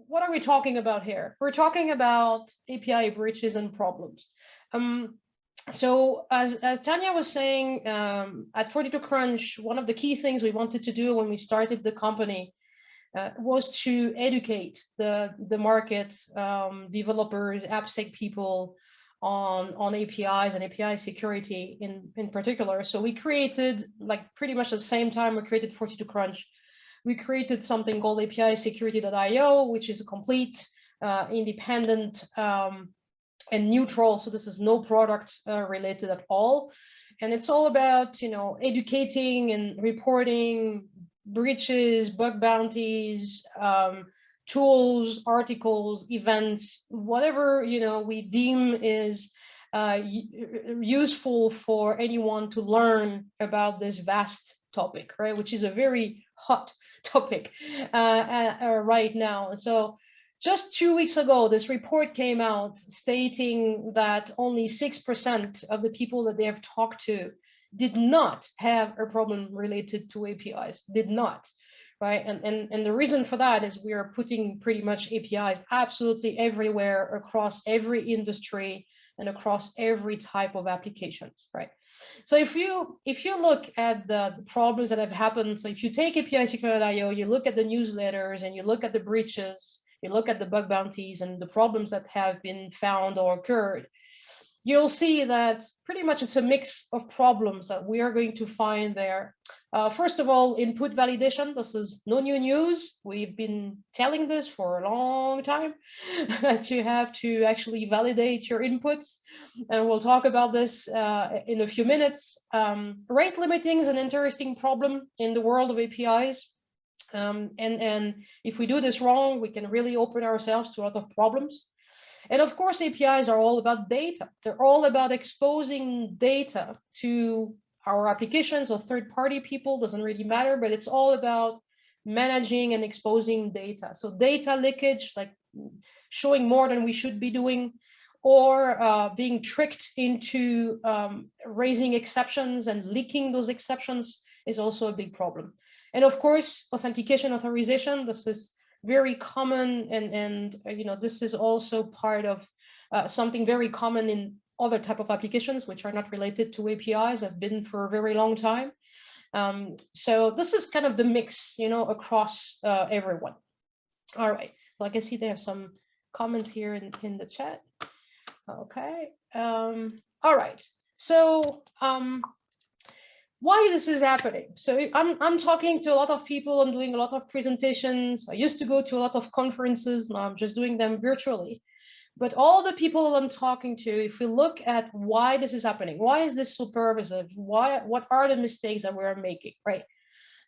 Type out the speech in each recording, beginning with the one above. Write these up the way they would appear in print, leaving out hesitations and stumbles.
what are we talking about here? We're talking about API breaches and problems. So as Tanya was saying, at 42Crunch, one of the key things we wanted to do when we started the company was to educate the market, developers, AppSec people on APIs and API security in particular. So we created, like pretty much at the same time we created 42Crunch, we created something called API security.io, which is a complete, independent, and neutral. So this is no product related at all. And it's all about, educating and reporting breaches, bug bounties, tools, articles, events, whatever, we deem is useful for anyone to learn about this vast topic, right? Which is a very hot topic right now. So just 2 weeks ago, this report came out stating that only 6% of the people that they have talked to did not have a problem related to APIs, did not, right? And the reason for that is we are putting pretty much APIs absolutely everywhere across every industry and across every type of applications, right? So if you look at the problems that have happened, so if you take API security.io, you look at the newsletters and you look at the breaches, you look at the bug bounties and the problems that have been found or occurred, you'll see that pretty much it's a mix of problems that we are going to find there. First of all, input validation. This is no new news. We've been telling this for a long time, that you have to actually validate your inputs. And we'll talk about this in a few minutes. Rate limiting is an interesting problem in the world of APIs. And if we do this wrong, we can really open ourselves to a lot of problems. And of course, APIs are all about data. They're all about exposing data to our applications or third-party people, doesn't really matter, but it's all about managing and exposing data. So data leakage, like showing more than we should be doing, or being tricked into raising exceptions and leaking those exceptions is also a big problem. And of course, authentication authorization, this is very common, and this is also part of something very common in other type of applications which are not related to APIs, have been for a very long time. So this is kind of the mix, across everyone. All right, so I can see there are some comments here in the chat. Okay, all right, so why this is happening. So I'm talking to a lot of people, I'm doing a lot of presentations. I used to go to a lot of conferences, now I'm just doing them virtually. But all the people I'm talking to, if we look at why this is happening, why is this so pervasive? What are the mistakes that we're making, right?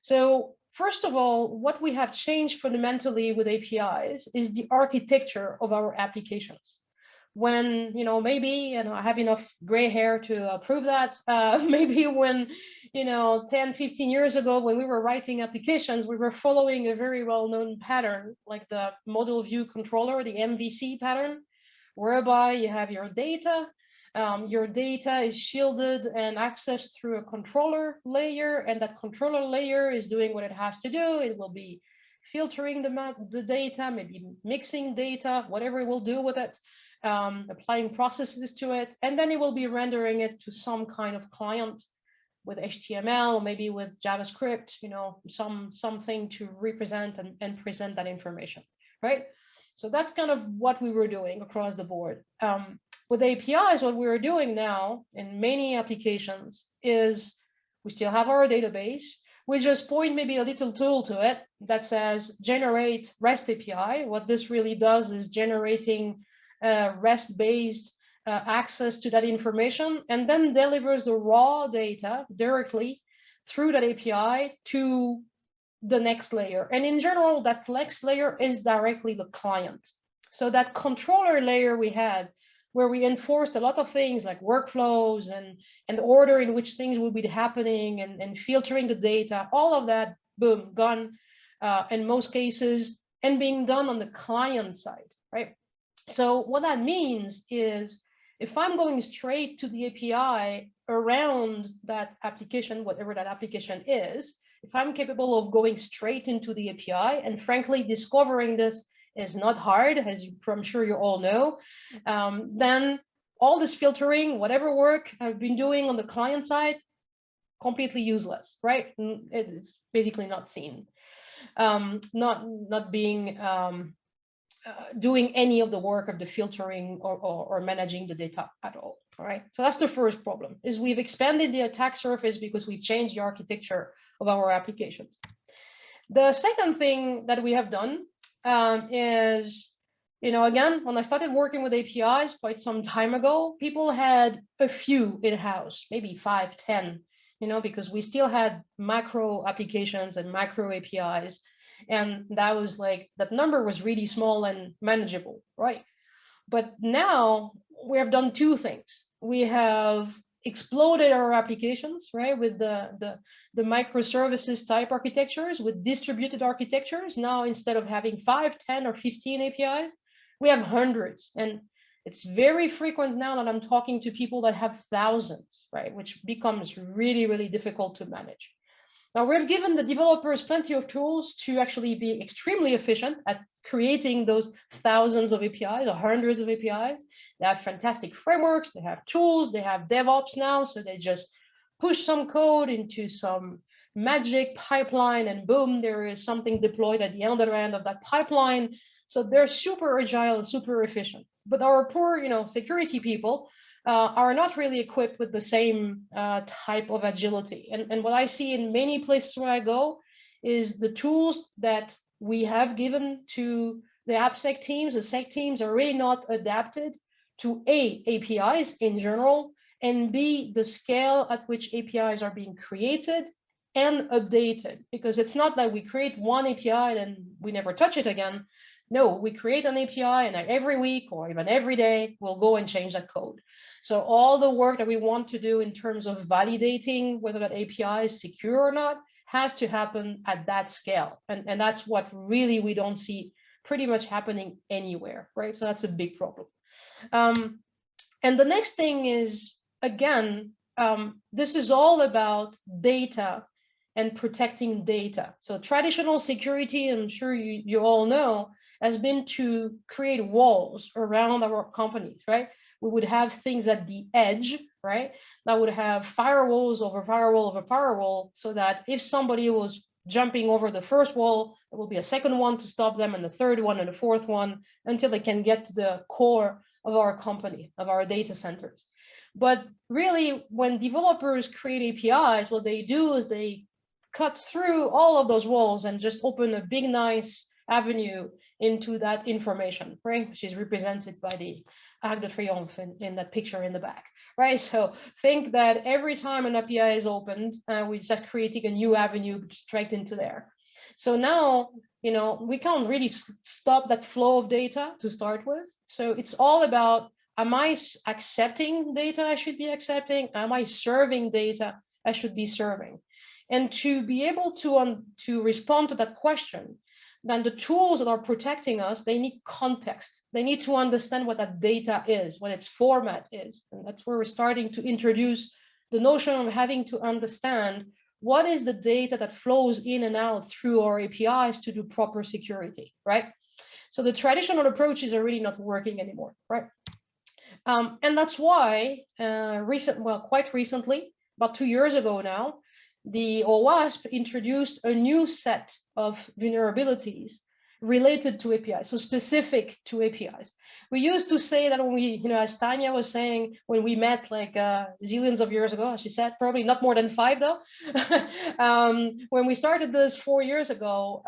So first of all, what we have changed fundamentally with APIs is the architecture of our applications. When, maybe, I have enough gray hair to prove that, maybe when, 10, 15 years ago, when we were writing applications, we were following a very well-known pattern, like the model view controller, the MVC pattern, whereby you have your data. Your data is shielded and accessed through a controller layer, and that controller layer is doing what it has to do. It will be filtering the data, maybe mixing data, whatever it will do with it. Applying processes to it, and then it will be rendering it to some kind of client with HTML, or maybe with JavaScript, something to represent and present that information, right? So that's kind of what we were doing across the board. With APIs, what we're doing now in many applications is we still have our database. We just point maybe a little tool to it that says generate REST API. What this really does is generating REST-based access to that information, and then delivers the raw data directly through that API to the next layer. And in general, that next layer is directly the client. So that controller layer we had, where we enforced a lot of things like workflows and the order in which things will be happening and filtering the data, all of that, boom, gone in most cases, and being done on the client side, right? So what that means is if I'm going straight to the API around that application, whatever that application is, if I'm capable of going straight into the API and frankly discovering this is not hard, as I'm sure you all know, then all this filtering, whatever work I've been doing on the client side, completely useless, right? It's basically not seen, not being doing any of the work of the filtering or managing the data at all. All right. So that's the first problem, is we've expanded the attack surface because we've changed the architecture of our applications. The second thing that we have done is, again, when I started working with APIs quite some time ago, people had a few in-house, maybe 5, 10, because we still had macro applications and macro APIs. And that was like, that number was really small and manageable, right? But now we have done two things. We have exploded our applications, right, with the microservices type architectures, with distributed architectures. Now, instead of having 5, 10, or 15 APIs, we have hundreds. And it's very frequent now that I'm talking to people that have thousands, right, which becomes really, really difficult to manage. Now, we've given the developers plenty of tools to actually be extremely efficient at creating those thousands of APIs or hundreds of APIs. They have fantastic frameworks, they have tools, they have DevOps now, so they just push some code into some magic pipeline and boom, there is something deployed at the other end of that pipeline. So they're super agile and super efficient. But our poor, security people are not really equipped with the same type of agility. And what I see in many places where I go is the tools that we have given to the AppSec teams, the SEC teams, are really not adapted to A, APIs in general, and B, the scale at which APIs are being created and updated. Because it's not that we create one API and we never touch it again. No, we create an API and every week or even every day, we'll go and change that code. So all the work that we want to do in terms of validating whether that API is secure or not has to happen at that scale. And that's what really we don't see pretty much happening anywhere, right? So that's a big problem. And the next thing is, again, this is all about data and protecting data. So traditional security, I'm sure you all know, has been to create walls around our companies, right? We would have things at the edge, right? That would have firewalls over firewall over firewall, so that if somebody was jumping over the first wall, there will be a second one to stop them, and the third one, and the fourth one, until they can get to the core of our company, of our data centers. But really, when developers create APIs, what they do is they cut through all of those walls and just open a big, nice avenue into that information, right? Which is represented by the Arc de Triomphe in that picture in the back, right? So think that every time an API is opened, we start creating a new avenue straight into there. So now, we can't really stop that flow of data to start with. So it's all about, am I accepting data I should be accepting? Am I serving data I should be serving? And to be able to respond to that question, then the tools that are protecting us, they need context. They need to understand what that data is, what its format is. And that's where we're starting to introduce the notion of having to understand what is the data that flows in and out through our APIs to do proper security, right? So the traditional approaches are really not working anymore, right? And that's why quite recently, about 2 years ago now, the OWASP introduced a new set of vulnerabilities related to APIs, so specific to APIs. We used to say that when we, as Tanya was saying, when we met like zillions of years ago, she said, probably not more than 5 though. When we started this 4 years ago,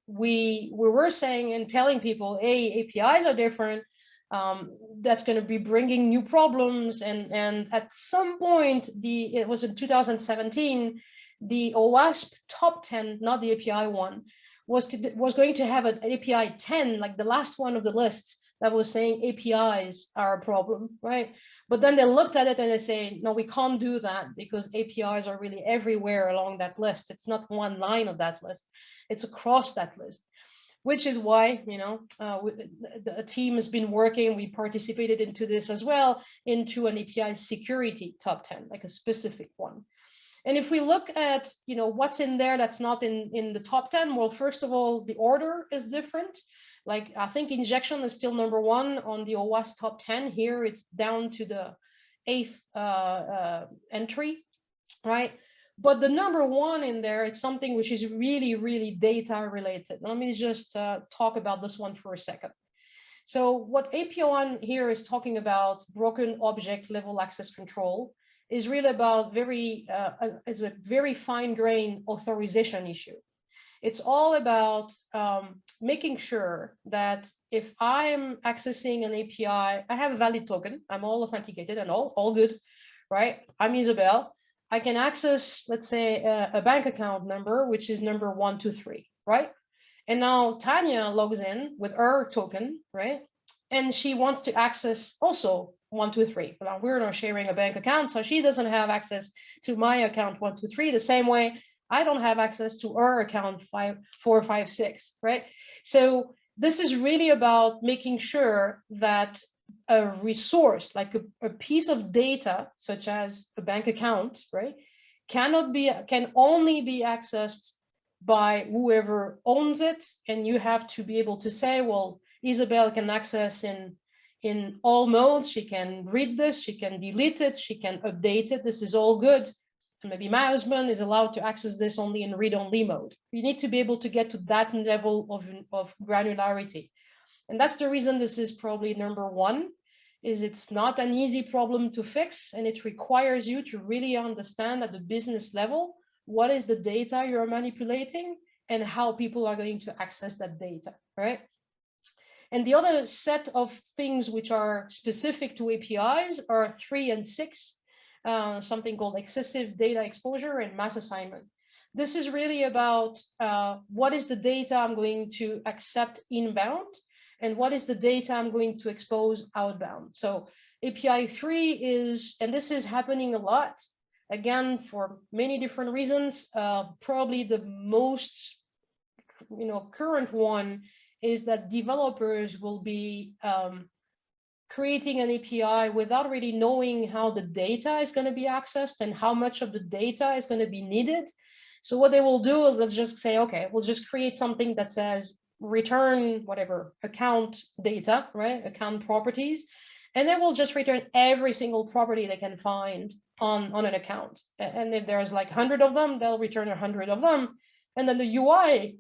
we were saying and telling people, hey, APIs are different. That's going to be bringing new problems, and at some point, it was in 2017, the OWASP top 10, not the API one, was going to have an API 10, like the last one of the list, that was saying APIs are a problem, right? But then they looked at it and they say, no, we can't do that because APIs are really everywhere along that list. It's not one line of that list, it's across that list. Which is why, the team has been working, we participated into this as well, into an API security top 10, like a specific one. And if we look at, what's in there that's not in the top 10, well, first of all, the order is different. Like, I think injection is still number one on the OWASP top 10. Here it's down to the eighth entry, right? But the number one in there is something which is really, really data related. Let me just talk about this one for a second. So what AP1 here is talking about, broken object level access control, is really about it's a very fine-grained authorization issue. It's all about making sure that if I'm accessing an API, I have a valid token, I'm all authenticated and all good, right? I'm Isabelle. I can access, let's say, a bank account number, which is number 123, right? And now Tanya logs in with her token, right? And she wants to access also 123. Now we're not sharing a bank account, so she doesn't have access to my account 123 the same way I don't have access to her account 5456, right? So this is really about making sure that a resource, like a piece of data, such as a bank account, right, can only be accessed by whoever owns it, and you have to be able to say, well, Isabelle can access in all modes. She can read this, she can delete it, she can update it. This is all good. And maybe my husband is allowed to access this only in read-only mode. You need to be able to get to that level of granularity. And that's the reason this is probably number one, is it's not an easy problem to fix, and it requires you to really understand at the business level what is the data you're manipulating and how people are going to access that data, right? And the other set of things which are specific to APIs are 3 and 6, something called excessive data exposure and mass assignment. This is really about what is the data I'm going to accept inbound and what is the data I'm going to expose outbound. So API 3 is, and this is happening a lot, again, for many different reasons. Probably the most current one is that developers will be creating an API without really knowing how the data is going to be accessed and how much of the data is going to be needed. So what they will do is they'll just say, okay, we'll just create something that says return whatever account data, right? Account properties. And they will just return every single property they can find on an account. And if there's like 100 of them, they'll return 100 of them. And then the UI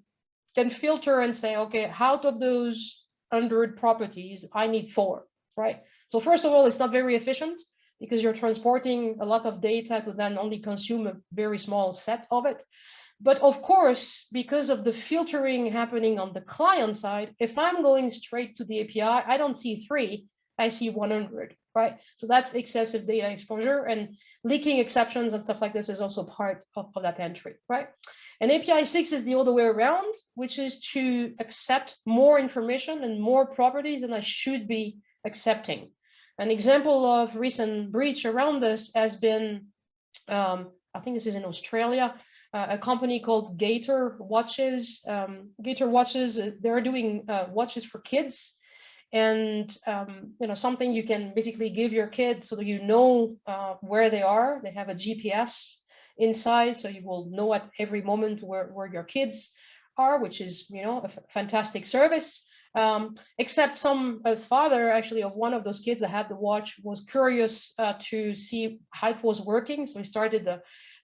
can filter and say, okay, out of those 100 properties, I need 4, right? So first of all, it's not very efficient because you're transporting a lot of data to then only consume a very small set of it. But of course, because of the filtering happening on the client side, if I'm going straight to the API, I don't see 3, I see 100, right? So that's excessive data exposure, and leaking exceptions and stuff like this is also part of that entry, right? And API 6 is the other way around, which is to accept more information and more properties than I should be accepting. An example of recent breach around this has been, I think this is in Australia, a company called Gator Watches. Gator Watches, they're doing watches for kids. And something you can basically give your kid so that you know where they are. They have a GPS inside, so you will know at every moment where your kids are, which is a fantastic service. Except some father actually of one of those kids that had the watch was curious to see how it was working, so he started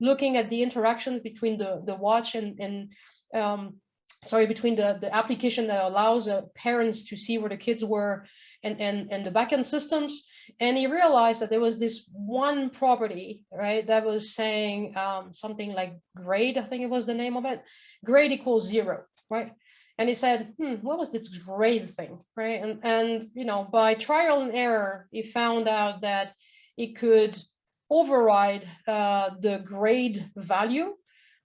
looking at the interactions between the watch and between the application that allows parents to see where the kids were and the backend systems. And he realized that there was this one property, right, that was saying something like grade, I think it was the name of it, grade equals 0, right? And he said, what was this grade thing, right? And by trial and error, he found out that it could override the grade value,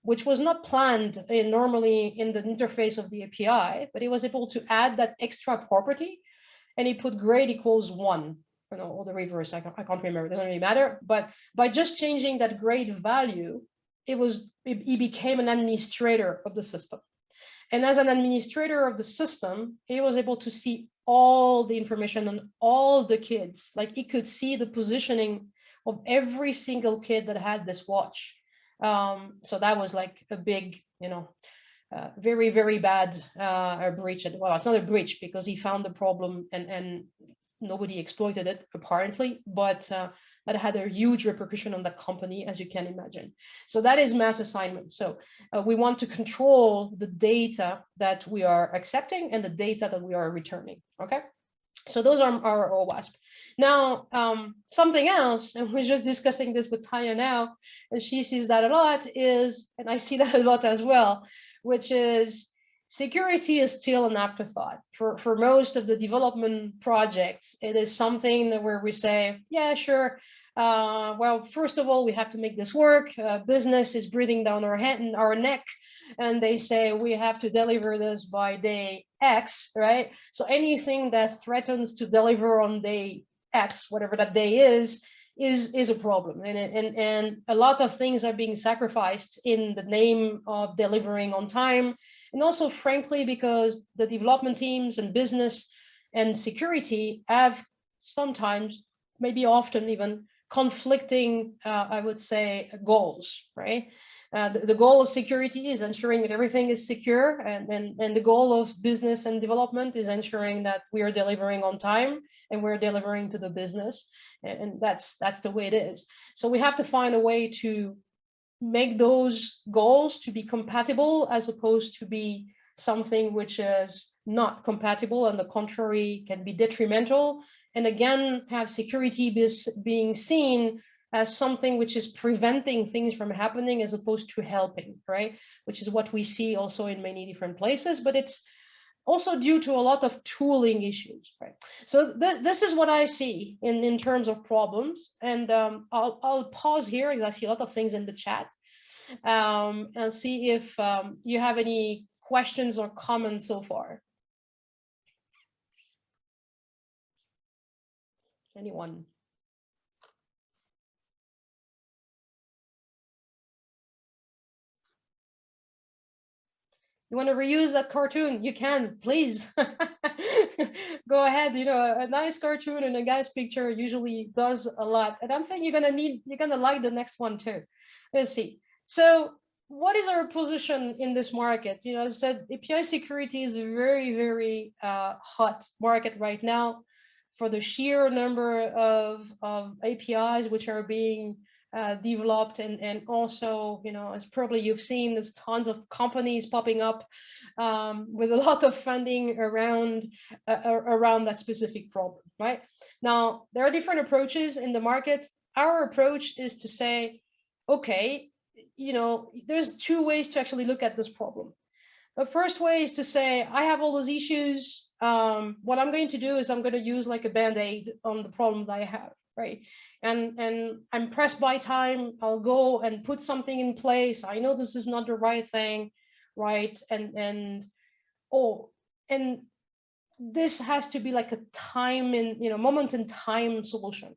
which was not planned normally in the interface of the API, but he was able to add that extra property, and he put grade equals 1, or the reverse, I can't remember, it doesn't really matter. But by just changing that grade value, he became an administrator of the system. And as an administrator of the system, he was able to see all the information on all the kids. Like he could see the positioning of every single kid that had this watch. So that was like a big, very, very bad breach. Well, it's not a breach because he found the problem and nobody exploited it apparently, but that had a huge repercussion on the company, as you can imagine. So that is mass assignment. So we want to control the data that we are accepting and the data that we are returning. Okay. So those are our OWASP. Now, something else, and we're just discussing this with Tanya now, and she sees that a lot, is, and I see that a lot as well, which is security is still an afterthought. For most of the development projects, it is something that where we say, yeah, sure. Well, first of all, we have to make this work. Business is breathing down our head and our neck, and they say we have to deliver this by day X, right? So anything that threatens to deliver on day X, whatever that day is a problem. And a lot of things are being sacrificed in the name of delivering on time. And also, frankly, because the development teams and business and security have sometimes, maybe often even, conflicting, I would say, goals, right? The goal of security is ensuring that everything is secure, and the goal of business and development is ensuring that we are delivering on time and we're delivering to the business, and that's the way it is. So we have to find a way to make those goals to be compatible, as opposed to be something which is not compatible, and the contrary can be detrimental, and again have security being seen as something which is preventing things from happening as opposed to helping, right? Which is what we see also in many different places, but it's also due to a lot of tooling issues, right? So this is what I see in terms of problems, and I'll pause here because I see a lot of things in the chat, and see if you have any questions or comments so far. Anyone? You want to reuse that cartoon? You can, please. Go ahead. A nice cartoon and a guy's picture usually does a lot. And I'm thinking you're gonna like the next one too. Let's see. So what is our position in this market? As I said, API security is a very, very hot market right now for the sheer number of APIs which are being developed, and also, as probably you've seen, there's tons of companies popping up with a lot of funding around that specific problem, right? Now, there are different approaches in the market. Our approach is to say, okay, there's two ways to actually look at this problem. The first way is to say, I have all those issues. What I'm going to do is I'm going to use like a band-aid on the problem that I have, right? And I'm pressed by time. I'll go and put something in place. I know this is not the right thing, right? And this has to be like a moment in time solution.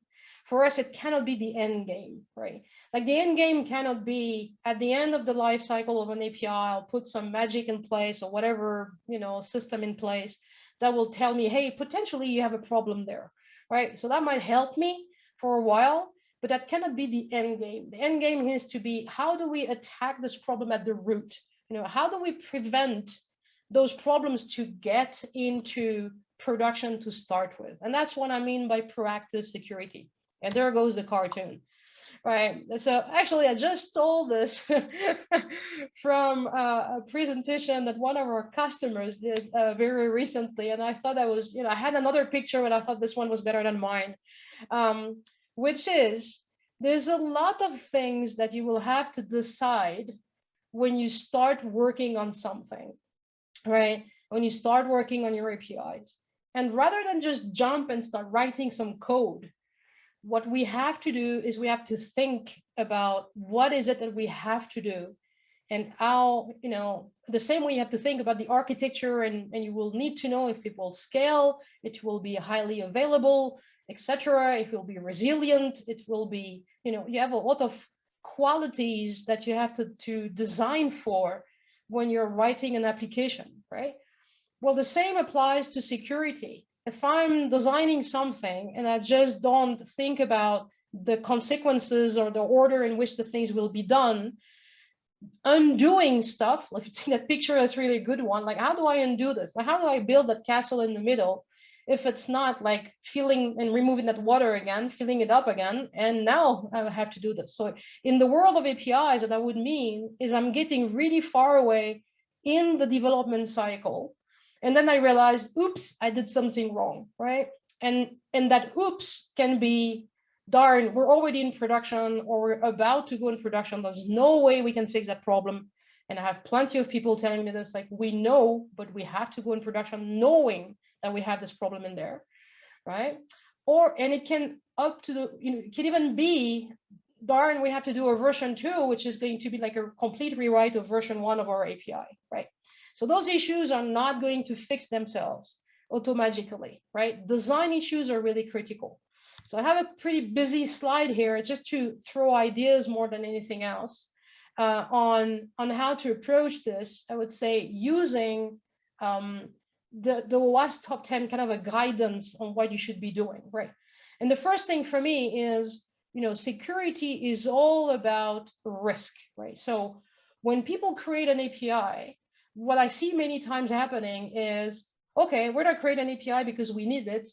For us, it cannot be the end game, right? Like the end game cannot be at the end of the life cycle of an API, I'll put some magic in place or whatever, system in place that will tell me, hey, potentially you have a problem there, right? So that might help me for a while, but that cannot be the end game. The end game is to be, how do we attack this problem at the root? How do we prevent those problems to get into production to start with? And that's what I mean by proactive security. And there goes the cartoon, right? So actually, I just stole this from a presentation that one of our customers did very recently. And I thought that was, I had another picture, but I thought this one was better than mine, which is, there's a lot of things that you will have to decide when you start working on something, right? When you start working on your APIs. And rather than just jump and start writing some code, what we have to do is we have to think about what is it that we have to do, and how, the same way you have to think about the architecture, and you will need to know if it will scale, it will be highly available, etc. If it will be resilient, it will be, you have a lot of qualities that you have to design for when you're writing an application, right? Well, the same applies to security. If I'm designing something and I just don't think about the consequences or the order in which the things will be done, undoing stuff. Like you see that picture, that's really a good one. Like, how do I undo this? Like, how do I build that castle in the middle if it's not like filling and removing that water again, filling it up again, and now I have to do this. So in the world of APIs, what that would mean is I'm getting really far away in the development cycle, and then I realize, oops, I did something wrong, right? And that oops can be, darn, we're already in production or we're about to go in production. There's no way we can fix that problem. And I have plenty of people telling me this, like, we know, but we have to go in production knowing that we have this problem in there, right? Or, and it can up to the, it can even be, darn, we have to do a version 2, which is going to be like a complete rewrite of version 1 of our API, right? So those issues are not going to fix themselves automatically, right? Design issues are really critical. So I have a pretty busy slide here just to throw ideas more than anything else on how to approach this. I would say using the OWASP top 10 kind of a guidance on what you should be doing, right? And the first thing for me is, security is all about risk, right? So when people create an API, what I see many times happening is, okay, we're going to create an API because we need it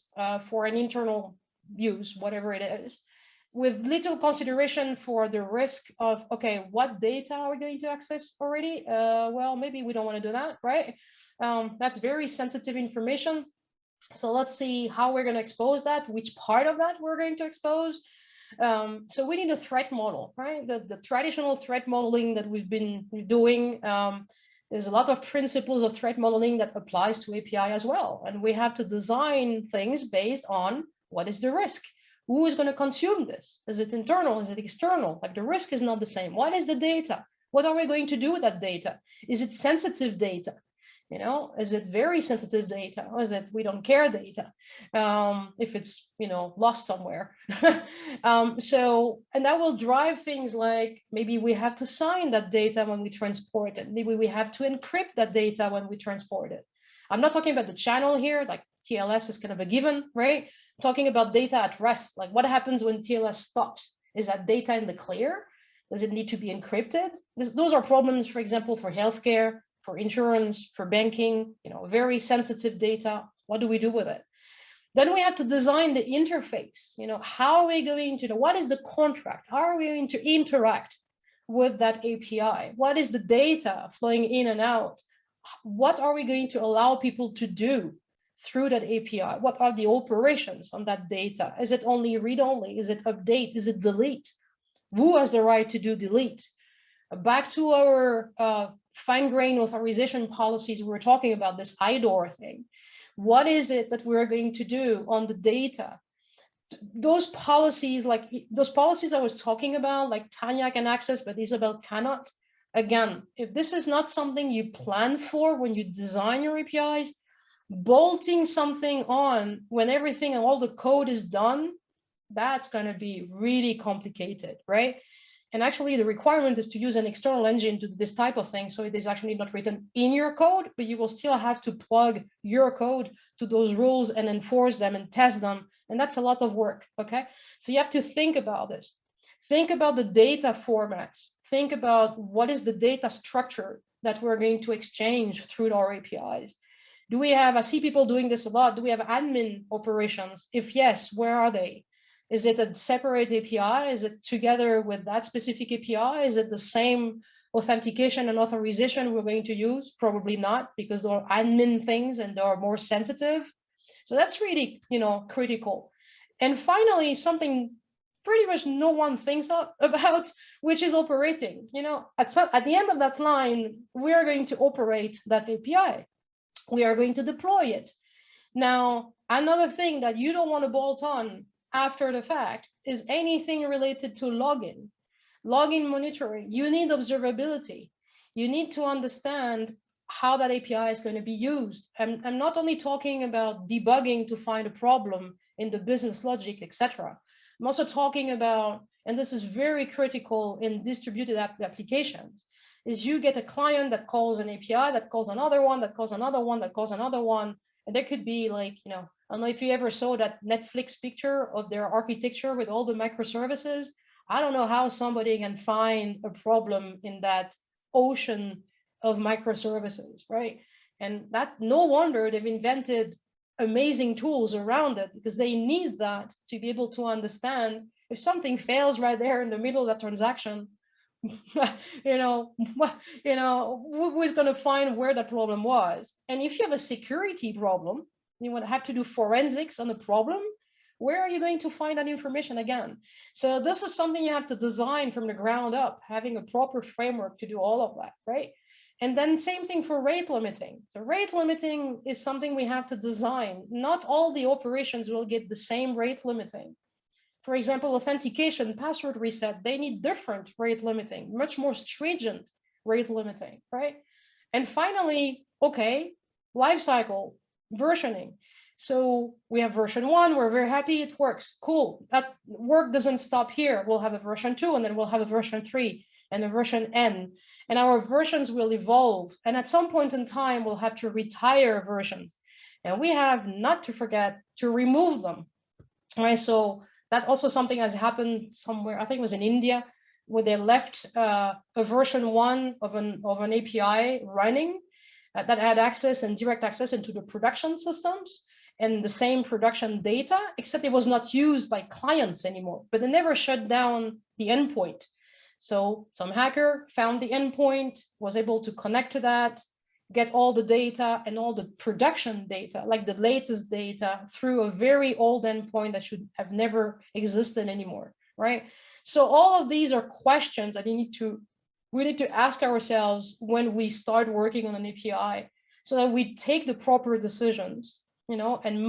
for an internal use, whatever it is, with little consideration for the risk of, okay, what data are we going to access already? Well, maybe we don't want to do that, right? That's very sensitive information. So let's see how we're going to expose that, which part of that we're going to expose. So we need a threat model, right? The traditional threat modeling that we've been doing, there's a lot of principles of threat modeling that applies to API as well. And we have to design things based on what is the risk? Who is going to consume this? Is it internal? Is it external? Like the risk is not the same. What is the data? What are we going to do with that data? Is it sensitive data? Is it very sensitive data? Or is it we don't care data? If it's, lost somewhere. So, and that will drive things like maybe we have to sign that data when we transport it. Maybe we have to encrypt that data when we transport it. I'm not talking about the channel here, like TLS is kind of a given, right? I'm talking about data at rest. Like what happens when TLS stops? Is that data in the clear? Does it need to be encrypted? Those are problems, for example, for healthcare, for insurance, for banking, very sensitive data. What do we do with it? Then we have to design the interface. How are we going to, what is the contract? How are we going to interact with that API? What is the data flowing in and out? What are we going to allow people to do through that API? What are the operations on that data? Is it only read-only? Is it update? Is it delete? Who has the right to do delete? Back to our fine-grained authorization policies, we were talking about this IDOR thing. What is it that we're going to do on the data? Those policies, like those policies I was talking about, like Tanya can access, but Isabelle cannot. Again, if this is not something you plan for when you design your APIs, bolting something on when everything and all the code is done, that's going to be really complicated, right? And actually, the requirement is to use an external engine to do this type of thing. So it is actually not written in your code, but you will still have to plug your code to those rules and enforce them and test them. And that's a lot of work, okay? So you have to think about this. Think about the data formats. Think about what is the data structure that we're going to exchange through our APIs. Do we have, I see people doing this a lot, do we have admin operations? If yes, where are they? Is it a separate API? Is it together with that specific API? Is it the same authentication and authorization we're going to use? Probably not, because there are admin things and they are more sensitive. So that's really, critical. And finally, something pretty much no one thinks about, which is operating. At the end of that line, we are going to operate that API. We are going to deploy it. Now, another thing that you don't want to bolt on after the fact is anything related to login monitoring. You need observability. You need to understand how that API is going to be used. I'm not only talking about debugging to find a problem in the business logic, etc. I'm also talking about, and this is very critical in distributed applications, is you get a client that calls an API, that calls another one, that calls another one, that calls another one. And there could be like, I don't know if you ever saw that Netflix picture of their architecture with all the microservices. I don't know how somebody can find a problem in that ocean of microservices, right? And that, no wonder they've invented amazing tools around it, because they need that to be able to understand if something fails right there in the middle of that transaction. you know, who is going to find where that problem was? And if you have a security problem, you would have to do forensics on the problem. Where are you going to find that information again? So this is something you have to design from the ground up, having a proper framework to do all of that, right? And then same thing for rate limiting. So rate limiting is something we have to design. Not all the operations will get the same rate limiting. For example, authentication, password reset, they need different rate limiting, much more stringent rate limiting, right? And finally, okay, lifecycle, versioning. So we have version 1, we're very happy, it works, cool. That work doesn't stop here. We'll have a version 2, and then we'll have a version 3 and a version N. And our versions will evolve. And at some point in time, we'll have to retire versions. And we have not to forget to remove them, right? So that also something has happened somewhere, I think it was in India, where they left a version 1 of an API running that had access and direct access into the production systems and the same production data, except it was not used by clients anymore, but they never shut down the endpoint. So some hacker found the endpoint, was able to connect to that, get all the data and all the production data, like the latest data, through a very old endpoint that should have never existed anymore, right? So all of these are questions that we need to ask ourselves when we start working on an API, so that we take the proper decisions, and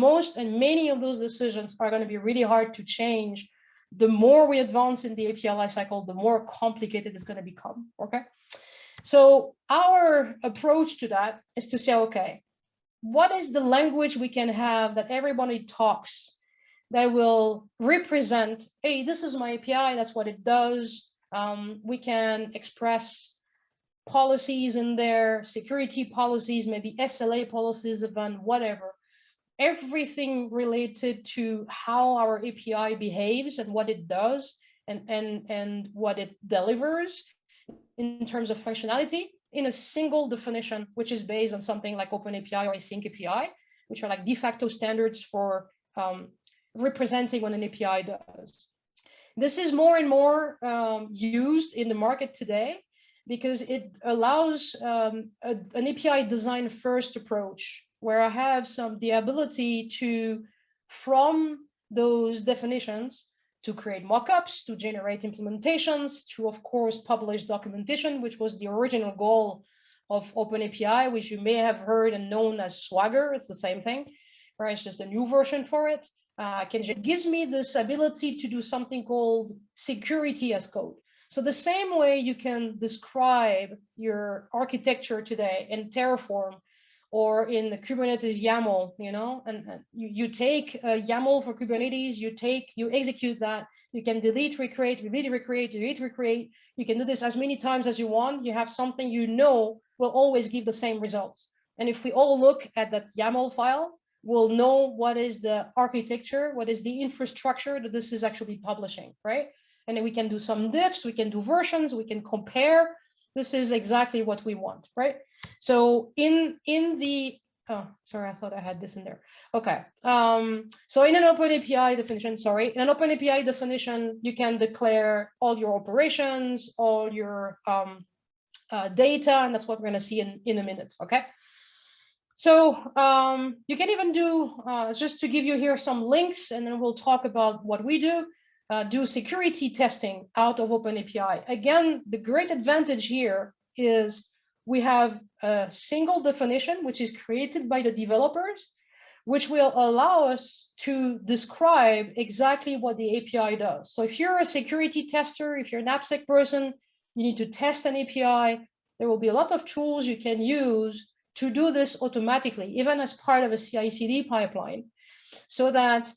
many of those decisions are going to be really hard to change. The more we advance in the API lifecycle, the more complicated it's going to become, okay? So our approach to that is to say, okay, what is the language we can have that everybody talks that will represent, hey, this is my API, that's what it does. We can express policies in there, security policies, maybe SLA policies, event, whatever. Everything related to how our API behaves and what it does and what it delivers in terms of functionality in a single definition, which is based on something like OpenAPI or Async API, which are like de facto standards for representing what an API does. This is more and more used in the market today because it allows an API design first approach, where I have the ability to, from those definitions, to create mockups, to generate implementations, to, of course, publish documentation, which was the original goal of OpenAPI, which you may have heard and known as Swagger. It's the same thing, right? It's just a new version for it. It gives me this ability to do something called security as code. So the same way you can describe your architecture today in Terraform or in the Kubernetes YAML, and you take a YAML for Kubernetes, you execute that, you can delete, recreate, delete, recreate, delete, recreate. You can do this as many times as you want. You have something will always give the same results. And if we all look at that YAML file, we'll know what is the architecture, what is the infrastructure that this is actually publishing, right? And then we can do some diffs, we can do versions, we can compare. This is exactly what we want, right? So in the, oh, sorry, I thought I had this in there. Okay, so in an OpenAPI definition, you can declare all your operations, all your data, and that's what we're gonna see in a minute, okay? So you can even do, just to give you here some links, and then we'll talk about what we do security testing out of OpenAPI. Again, the great advantage here is we have a single definition, which is created by the developers, which will allow us to describe exactly what the API does. So if you're a security tester, if you're an AppSec person, you need to test an API, there will be a lot of tools you can use to do this automatically, even as part of a CI/CD pipeline, so that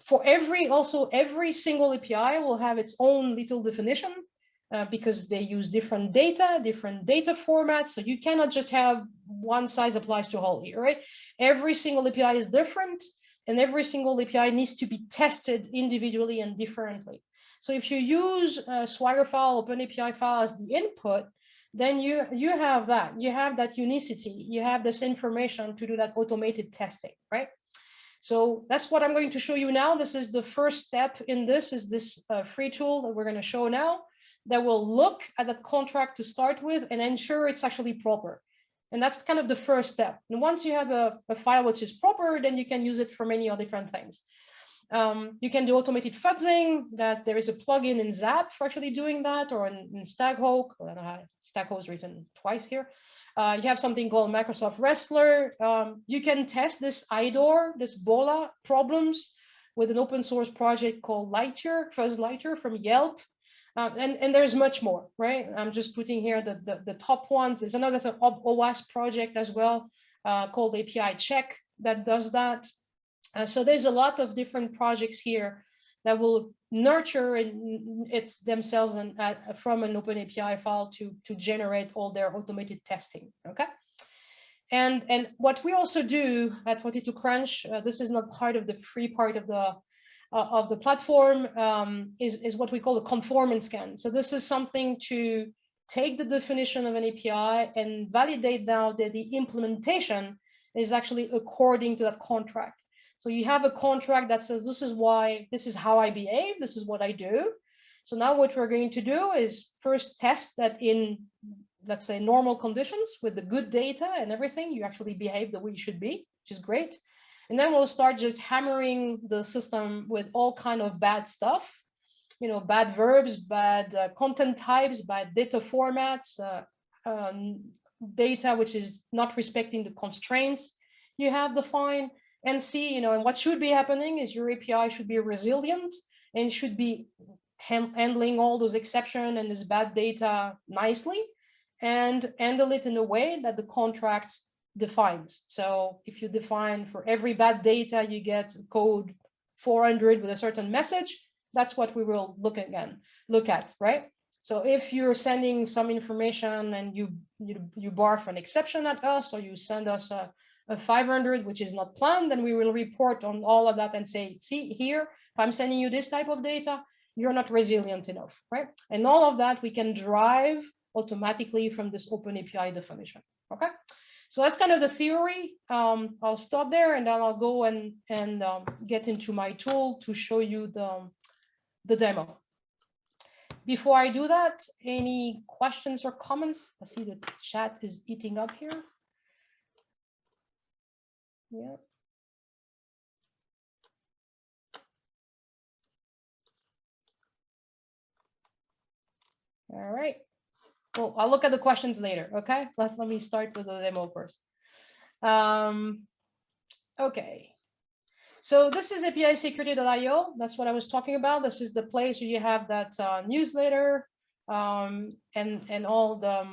for every single API will have its own little definition because they use different data formats. So you cannot just have one size applies to all here, right? Every single API is different, and every single API needs to be tested individually and differently. So if you use a Swagger file, OpenAPI file as the input, then you have that. You have that unicity. You have this information to do that automated testing, right? So that's what I'm going to show you now. This is the first step in this, is this free tool that we're going to show now that will look at that contract to start with and ensure it's actually proper. And that's kind of the first step. And once you have a file which is proper, then you can use it for many other different things. You can do automated fuzzing, that there is a plugin in Zap for actually doing that, or in Staghoke. Staghoke is written twice here. You have something called Microsoft Wrestler. You can test this IDOR, this BOLA problems with an open source project called Fuzzlighter from Yelp. And there's much more, right? I'm just putting here the top ones. There's another OWASP project as well called API Check that does that. So there's a lot of different projects here that will nurture it's themselves and from an open API file to generate all their automated testing. Okay. And what we also do at 42Crunch, this is not part of the free part of the platform, is what we call a conformance scan. So this is something to take the definition of an API and validate now that the implementation is actually according to that contract. So you have a contract that says, this is how I behave, this is what I do. So now what we're going to do is first test that in, let's say, normal conditions with the good data and everything, you actually behave the way you should be, which is great. And then we'll start just hammering the system with all kind of bad stuff, bad verbs, bad content types, bad data formats, data which is not respecting the constraints you have defined. And see, and what should be happening is your API should be resilient and should be handling all those exceptions and this bad data nicely and handle it in a way that the contract defines. So if you define for every bad data, you get code 400 with a certain message, that's what we will look at, right? So if you're sending some information and you barf an exception at us, or you send us a 500, which is not planned, then we will report on all of that and say, see here, if I'm sending you this type of data, you're not resilient enough, right? And all of that we can drive automatically from this open API definition, okay? So that's kind of the theory. I'll stop there and then I'll go and get into my tool to show you the demo. Before I do that, any questions or comments? I see the chat is eating up here. Yeah. All right. Well, I'll look at the questions later. Okay. Let me start with the demo first. Okay. So this is APIsecurity.io. That's what I was talking about. This is the place where you have that newsletter and all the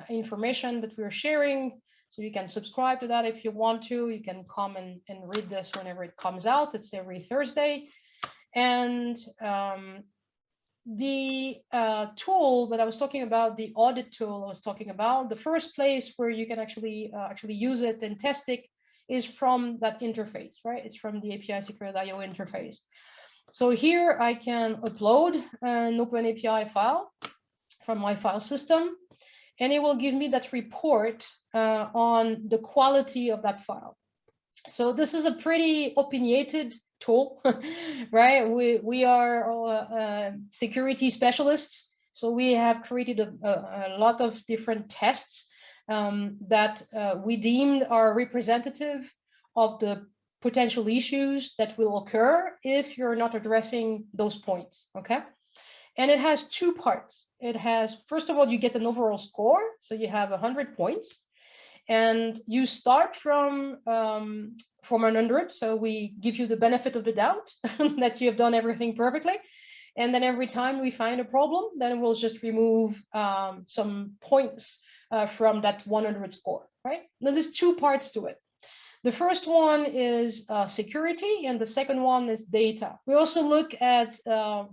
information that we're sharing. So you can subscribe to that if you want to. You can come and read this whenever it comes out. It's every Thursday. And the tool that I was talking about, the audit tool I was talking about, the first place where you can actually use it and test it is from that interface, right? It's from the APIsecurity.io interface. So here I can upload an open API file from my file system, and it will give me that report on the quality of that file. So this is a pretty opinionated tool, right? We are security specialists, so we have created a lot of different tests that we deemed are representative of the potential issues that will occur if you're not addressing those points, okay? And it has two parts. It has, first of all, you get an overall score. So you have 100 points. And you start from 100. So we give you the benefit of the doubt that you have done everything perfectly. And then every time we find a problem, then we'll just remove some points from that 100 score, right? Now there's two parts to it. The first one is security, and the second one is data. We also look at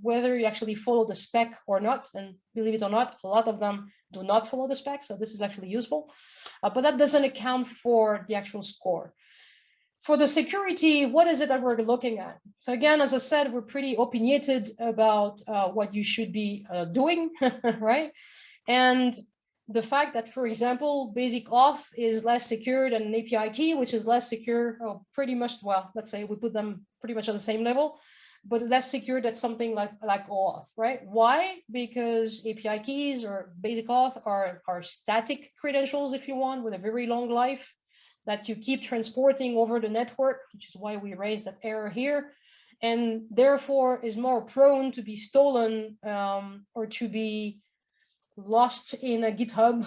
whether you actually follow the spec or not, and believe it or not, a lot of them do not follow the spec, so this is actually useful, but that doesn't account for the actual score. For the security, what is it that we're looking at? So again, as I said, we're pretty opinionated about what you should be doing, right? And the fact that, for example, basic auth is less secure than an API key, which is less secure, or pretty much, well, let's say we put them pretty much on the same level, but less secure than something like OAuth, right? Why? Because API keys or basic auth are static credentials, if you want, with a very long life that you keep transporting over the network, which is why we raised that error here, and therefore is more prone to be stolen or to be lost in a GitHub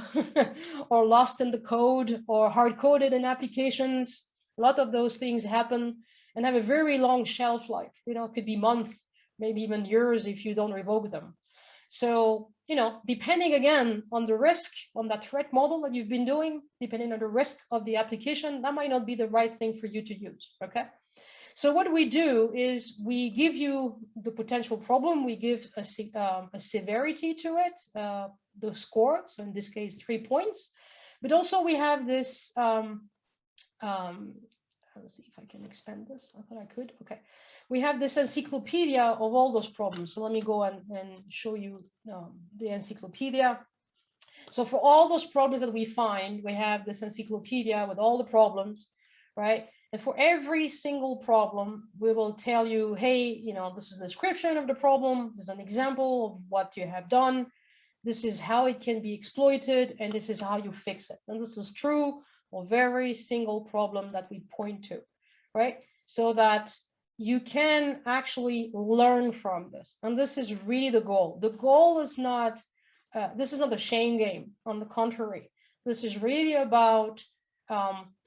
or lost in the code or hard-coded in applications. A lot of those things happen and have a very long shelf life. You know, it could be months, maybe even years if you don't revoke them. So, you know, depending again on the risk, on that threat model that you've been doing, depending on the risk of the application, that might not be the right thing for you to use, okay? So what we do is we give you the potential problem, we give a severity to it, the score, so in this case, 3 points, but also we have this, let's see if I can expand this, I thought I could, okay. We have this encyclopedia of all those problems. So let me go and show you the encyclopedia. So for all those problems that we find, we have this encyclopedia with all the problems, right? And for every single problem, we will tell you, hey, you know, this is a description of the problem. This is an example of what you have done. This is how it can be exploited, and this is how you fix it. And this is true of every single problem that we point to, right? So that you can actually learn from this. And this is really the goal. The goal is not, this is not a shame game. On the contrary, this is really about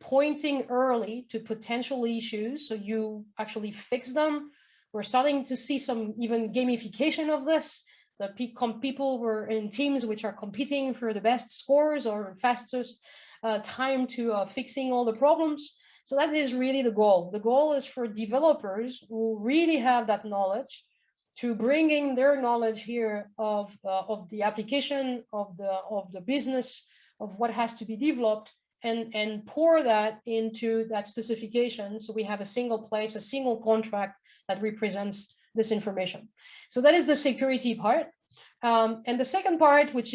pointing early to potential issues so you actually fix them. We're starting to see some even gamification of this. The people were in teams which are competing for the best scores or fastest time to fixing all the problems. So that is really the goal. The goal is for developers who really have that knowledge to bringing their knowledge here of the application, of the business, of what has to be developed, and pour that into that specification. So we have a single place, a single contract that represents this information. So that is the security part. And the second part, which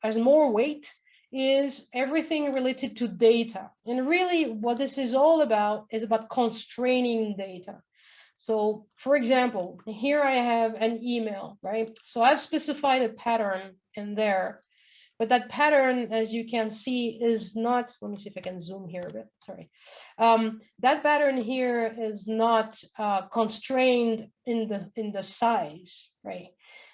has more weight, is everything related to data. And really what this is all about is about constraining data. So for example, here I have an email, right? So I've specified a pattern in there, but that pattern, as you can see, is not, let me see if I can zoom here a bit, sorry. That pattern here is not constrained in the size, right?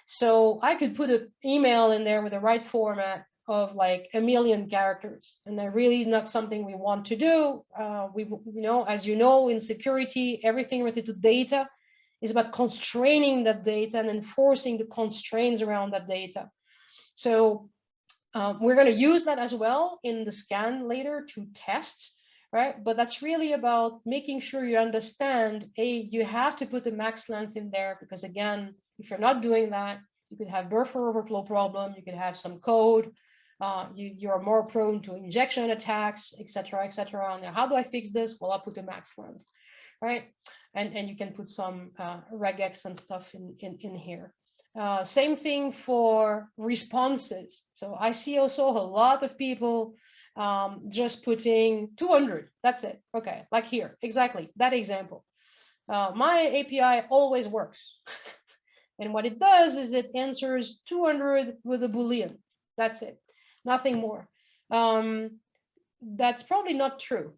So I could put an email in there with the right format of like 1 million characters, and they're really not something we want to do. As you know, in security, everything related to data is about constraining that data and enforcing the constraints around that data. So we're going to use that as well in the scan later to test, right? But that's really about making sure you understand, you have to put the max length in there, because again, if you're not doing that, you could have buffer overflow problem, you could have some code, you're more prone to injection attacks, etc., etc. And how do I fix this? Well, I'll put the max length, right? And you can put some regex and stuff in here. Same thing for responses. So I see also a lot of people just putting 200. That's it. Okay, like here, exactly that example. My API always works. And what it does is it answers 200 with a Boolean. That's it, nothing more. That's probably not true,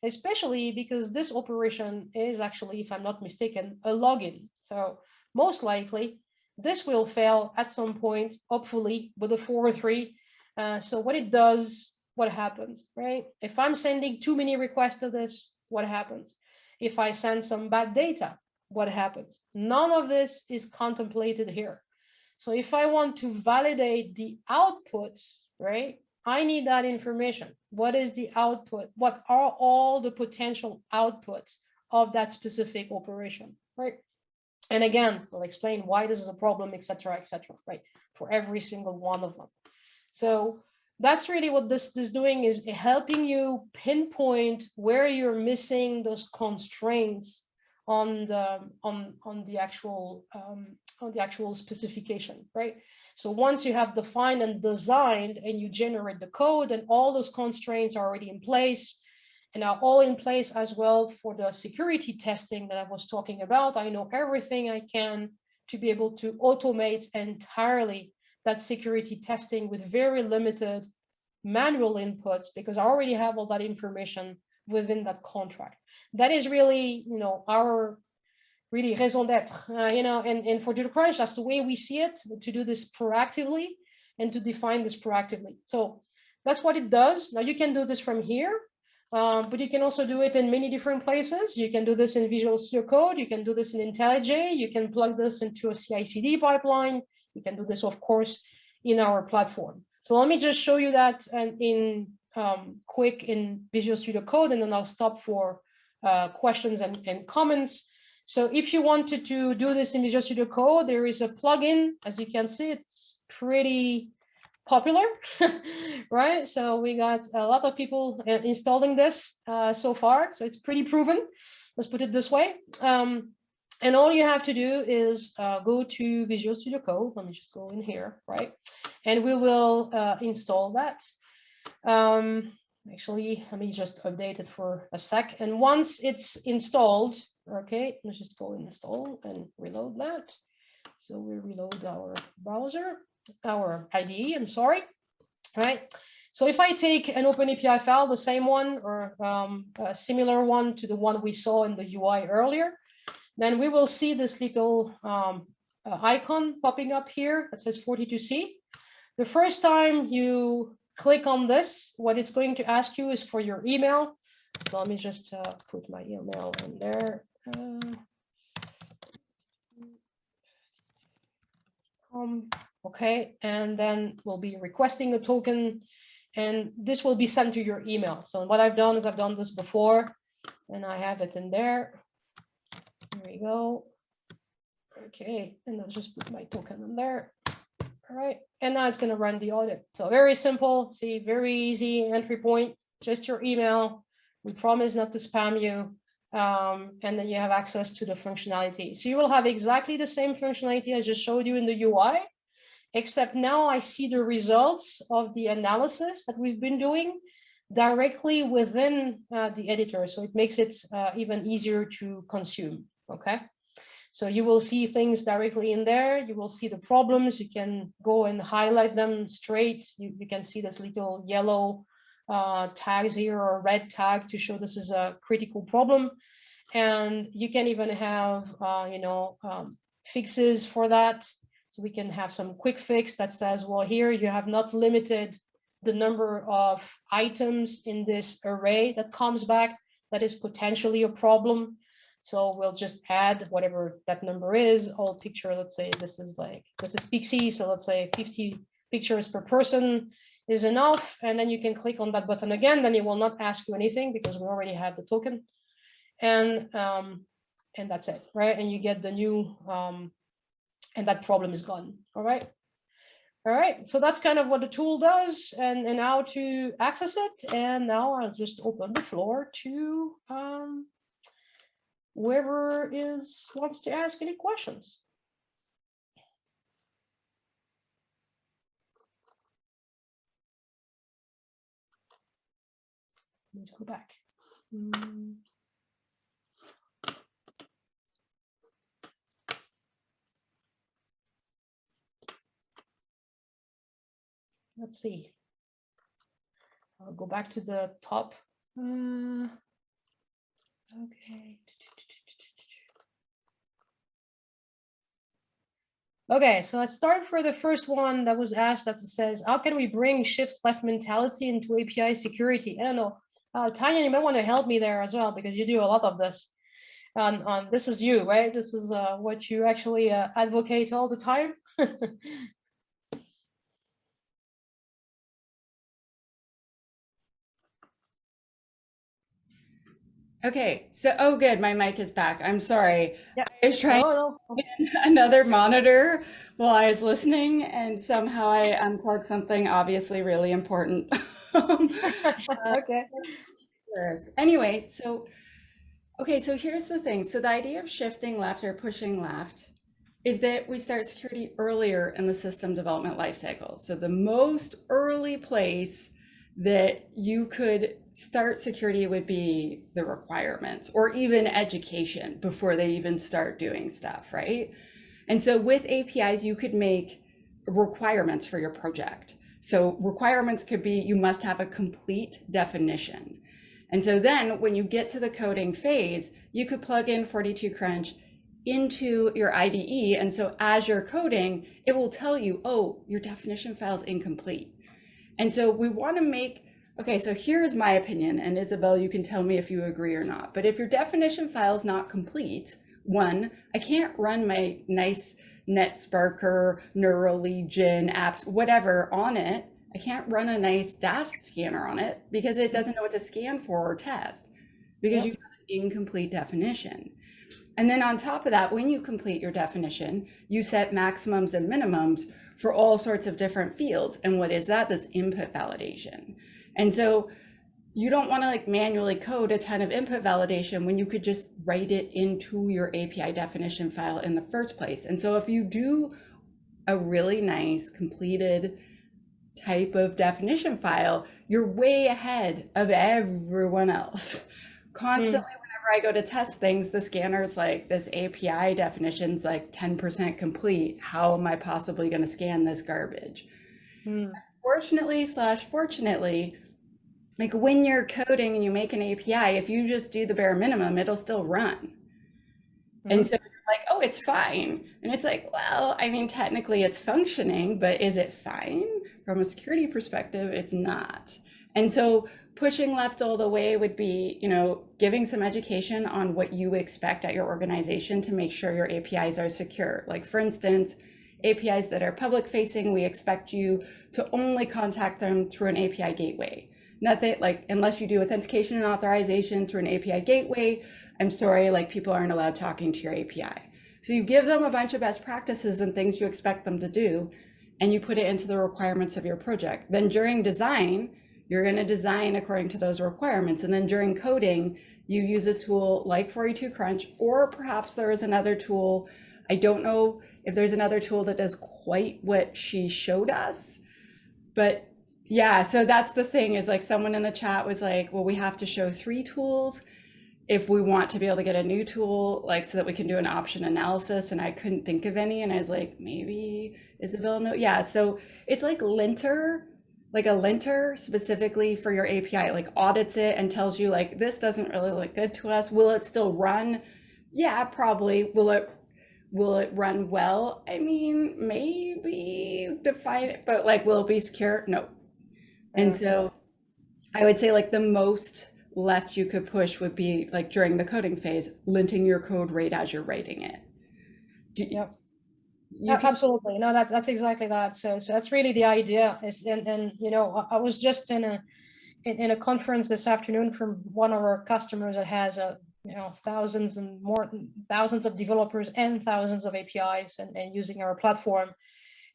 especially because this operation is actually, if I'm not mistaken, a login. So most likely, this will fail at some point, hopefully, with a 4 or 3. So what it does, what happens, right? If I'm sending too many requests to this, what happens? If I send some bad data, what happens? None of this is contemplated here. So if I want to validate the outputs, right, I need that information. What is the output? What are all the potential outputs of that specific operation, right? And again, we'll explain why this is a problem, etc., right, for every single one of them. So that's really what this is doing, is helping you pinpoint where you're missing those constraints on the actual specification, right? So once you have defined and designed and you generate the code, and all those constraints are already in place and are all in place as well for the security testing that I was talking about. I know everything I can to be able to automate entirely that security testing with very limited manual inputs, because I already have all that information within that contract. That is really, our really raison d'etre, and for the crunch, that's the way we see it, to do this proactively and to define this proactively. So that's what it does. Now you can do this from here, but you can also do it in many different places. You can do this in Visual Studio Code. You can do this in IntelliJ. You can plug this into a CI/CD pipeline. You can do this, of course, in our platform. So let me just show you that in quick in Visual Studio Code, and then I'll stop for questions and comments. So if you wanted to do this in Visual Studio Code, there is a plugin. As you can see, it's pretty popular, right? So we got a lot of people installing this so far. So it's pretty proven. Let's put it this way. And all you have to do is go to Visual Studio Code. Let me just go in here, right? And we will install that. Actually, let me just update it for a sec. And once it's installed, okay, let's just go install and reload that. So we reload our browser, our IDE, I'm sorry, right? So if I take an OpenAPI file, the same one or a similar one to the one we saw in the UI earlier, then we will see this little icon popping up here that says 42C. The first time you click on this, what it's going to ask you is for your email. So let me just put my email in there. Okay, and then we'll be requesting a token, and this will be sent to your email. So what I've done is I've done this before, and I have it in there. There we go. Okay, and I'll just put my token in there. All right, and now it's going to run the audit. So very simple, see, very easy entry point, just your email. We promise not to spam you. And then you have access to the functionality. So you will have exactly the same functionality I just showed you in the UI, except now I see the results of the analysis that we've been doing directly within the editor. So it makes it even easier to consume, okay? So you will see things directly in there. You will see the problems. You can go and highlight them straight. You can see this little yellow tags here, or red tag to show this is a critical problem. And you can even have, fixes for that. So we can have some quick fix that says, well, here you have not limited the number of items in this array that comes back. That is potentially a problem. So we'll just add whatever that number is, all picture, let's say this is Pixie. So let's say 50 pictures per person is enough. And then you can click on that button again, then it will not ask you anything because we already have the token. And that's it, right? And you get the new, and that problem is gone, all right? All right, so that's kind of what the tool does and how to access it. And now I'll just open the floor to whoever wants to ask any questions. Let's go back. Let's see. I'll go back to the top. Okay. Okay, so let's start for the first one that was asked, that says, how can we bring shift left mentality into API security? I don't know. Tanya, you might want to help me there as well, because you do a lot of this. This is you, right? This is what you actually advocate all the time. Okay, so, oh good, my mic is back. I'm sorry. Yeah. I was trying another monitor while I was listening, and somehow I unplugged something obviously really important. Okay. First. Anyway, so, okay, so here's the thing. So the idea of shifting left or pushing left is that we start security earlier in the system development lifecycle. So the most early place that you could start security would be the requirements or even education before they even start doing stuff, right? And so with APIs, you could make requirements for your project. So requirements could be, you must have a complete definition. And so then when you get to the coding phase, you could plug in 42 Crunch into your IDE. And so as you're coding, it will tell you, oh, your definition file is incomplete. And so we want to make, okay, so here's my opinion. And Isabelle, you can tell me if you agree or not. But if your definition file is not complete, one, I can't run my nice NetSparker, NeuroLegion apps, whatever on it. I can't run a nice DAST scanner on it because it doesn't know what to scan for or test because you have an incomplete definition. And then on top of that, when you complete your definition, you set maximums and minimums for all sorts of different fields. And what is that? That's input validation. And so you don't want to like manually code a ton of input validation when you could just write it into your API definition file in the first place. And so if you do a really nice completed type of definition file, you're way ahead of everyone else. Constantly, whenever I go to test things, the scanner's like, this API definition's like 10% complete. How am I possibly going to scan this garbage? Fortunately, like when you're coding and you make an API, if you just do the bare minimum, it'll still run. And so you're like, oh, it's fine. And it's like, well, I mean, technically it's functioning, but is it fine? From a security perspective, it's not. And so pushing left all the way would be, you know, giving some education on what you expect at your organization to make sure your APIs are secure. Like for instance, APIs that are public facing, we expect you to only contact them through an API gateway. Nothing like, unless you do authentication and authorization through an API gateway, I'm sorry, like people aren't allowed talking to your API. So you give them a bunch of best practices and things you expect them to do, and you put it into the requirements of your project. Then during design, you're going to design according to those requirements. And then during coding, you use a tool like 42 Crunch, or perhaps there is another tool. I don't know if there's another tool that does quite what she showed us, but yeah, so that's the thing is like someone in the chat was like, well, we have to show 3 tools if we want to be able to get a new tool, like so that we can do an option analysis. And I couldn't think of any. And I was like, maybe Isabelle, no. Yeah, so it's like linter, like a linter specifically for your API, like audits it and tells you like, this doesn't really look good to us. Will it still run? Yeah, probably. Will it run well? I mean, maybe define it, but like, will it be secure? No. And so I would say like the most left you could push would be like during the coding phase, linting your code right as you're writing it. Absolutely. No, that's exactly that. So that's really the idea is, and you know, I was just in a conference this afternoon from one of our customers that has you know, thousands of developers and thousands of APIs and using our platform.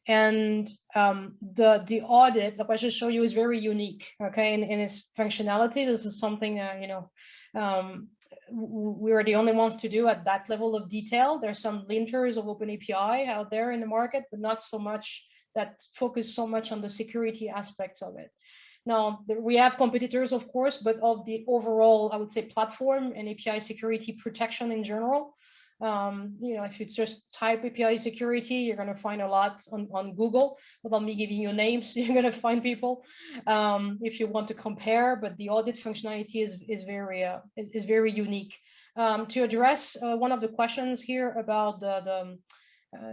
And the audit that I just show you is very unique, okay, in its functionality. This is something you know, we are the only ones to do at that level of detail. There's some linters of OpenAPI out there in the market, but not so much that focus so much on the security aspects of it. Now, we have competitors, of course, but of the overall, I would say, platform and API security protection in general, you know, if you just type API security, you're going to find a lot on Google. Without me giving you names, you're going to find people if you want to compare. But the audit functionality is very unique. To address one of the questions here about the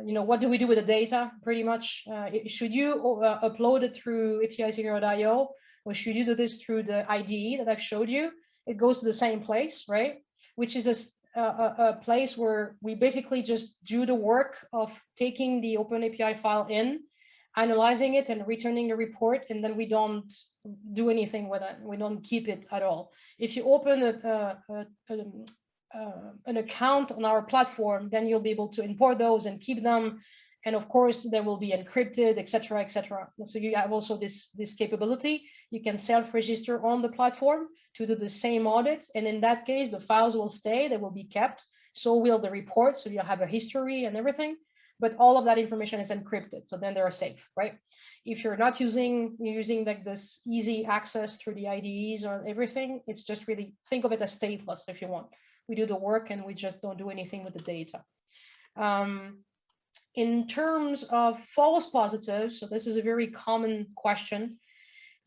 you know, what do we do with the data? Pretty much, should you upload it through API-secure.io, or should you do this through the IDE that I've showed you? It goes to the same place, right? Which is a place where we basically just do the work of taking the OpenAPI file in, analyzing it and returning the report, and then we don't do anything with it. We don't keep it at all. If you open an account on our platform, then you'll be able to import those and keep them. And of course, they will be encrypted, etc., etc. So you have also this capability. You can self-register on the platform to do the same audit. And in that case, the files will stay, they will be kept. So will the report. So you'll have a history and everything. but all of that information is encrypted. So then they're safe, right? If you're not using like this easy access through the IDEs or everything, it's just really, think of it as stateless if you want. We do the work and we just don't do anything with the data. In terms of false positives, so this is a very common question.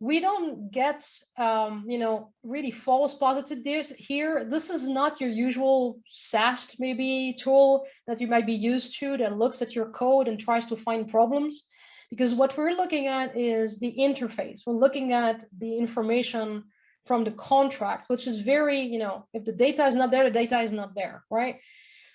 We don't get, really false positives here. This is not your usual SAST maybe tool that you might be used to that looks at your code and tries to find problems. Because what we're looking at is the interface. We're looking at the information from the contract, which is very, if the data is not there, the data is not there, right?